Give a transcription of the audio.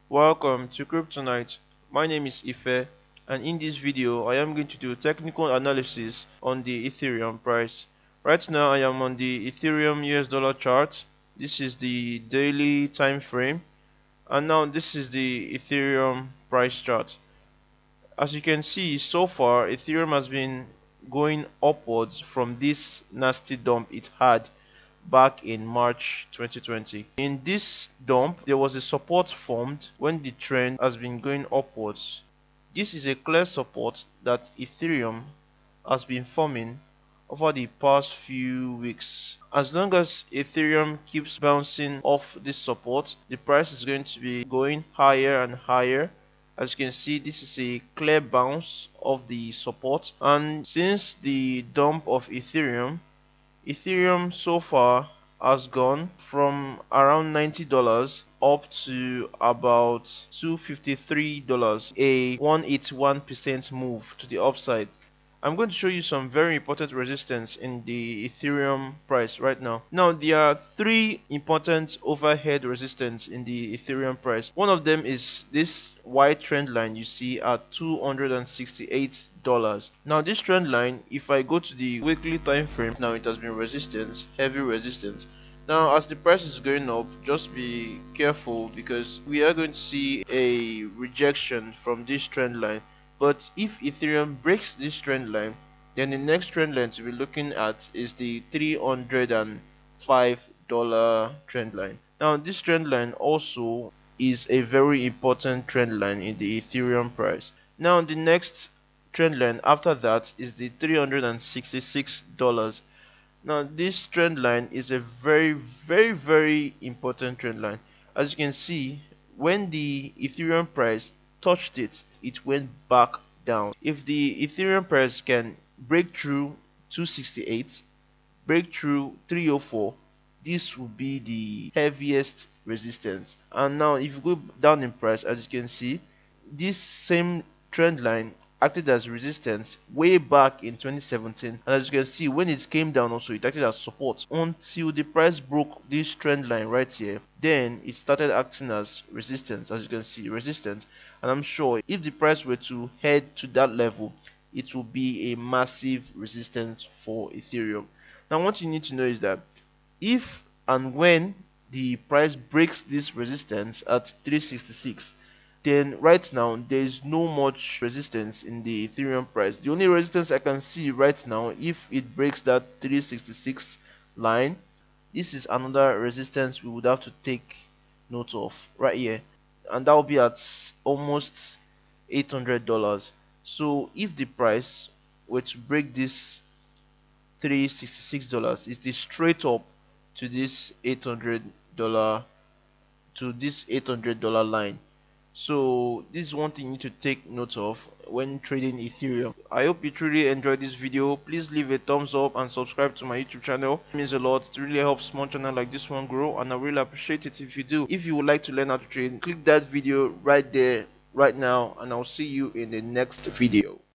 Welcome to Kryptonite. My name is Ife, and in this video I am going to do technical analysis on the Ethereum price. Right now I am on the Ethereum US dollar chart. This is the daily time frame, and now this is the Ethereum price chart. As you can see, so far Ethereum has been going upwards from this nasty dump it had back in March 2020. In this dump, there was a support formed when the trend has been going upwards. This is a clear support that Ethereum has been forming over the past few weeks. As long as Ethereum keeps bouncing off this support, the price is going to be going higher and higher. As you can see, this is a clear bounce of the support, and since the dump of Ethereum so far has gone from around $90 up to about $253, a 181% move to the upside. I'm going to show you some very important resistance in the Ethereum price right now. Now, there are three important overhead resistance in the Ethereum price. One of them is this white trend line you see at $268. Now, this trend line, if I go to the weekly time frame, now it has been resistance, heavy resistance. Now, as the price is going up, just be careful because we are going to see a rejection from this trend line. But if Ethereum breaks this trend line, then the next trend line to be looking at is the $305 trend line. Now, this trend line also is a very important trend line in the Ethereum price. Now, the next trend line after that is the $366. Now, this trend line is a very important trend line. As you can see, when the Ethereum price touched it, it went back down. If the Ethereum price can break through 268, break through 304, this will be the heaviest resistance. And now if you go down in price, as you can see, this same trend line acted as resistance way back in 2017, and as you can see, when it came down also it acted as support until the price broke this trend line right here. Then it started acting as resistance, as you can see, resistance. And I'm sure if the price were to head to that level, it will be a massive resistance for Ethereum. Now, what you need to know is that if and when the price breaks this resistance at 366, then right now there is no much resistance in the Ethereum price. The only resistance I can see right now, if it breaks that 366 line, this is another resistance we would have to take note of right here, and that will be at almost $800. So if the price were to break this $366, it is straight up to this $800 line. So this is one thing you need to take note of when trading Ethereum. I hope you truly enjoyed this video. Please leave a thumbs up and subscribe to my YouTube channel. It means a lot. It really helps small channel like this one grow, and I really appreciate it if you do. If you would like to learn how to trade, click that video right there right now, and I'll see you in the next video.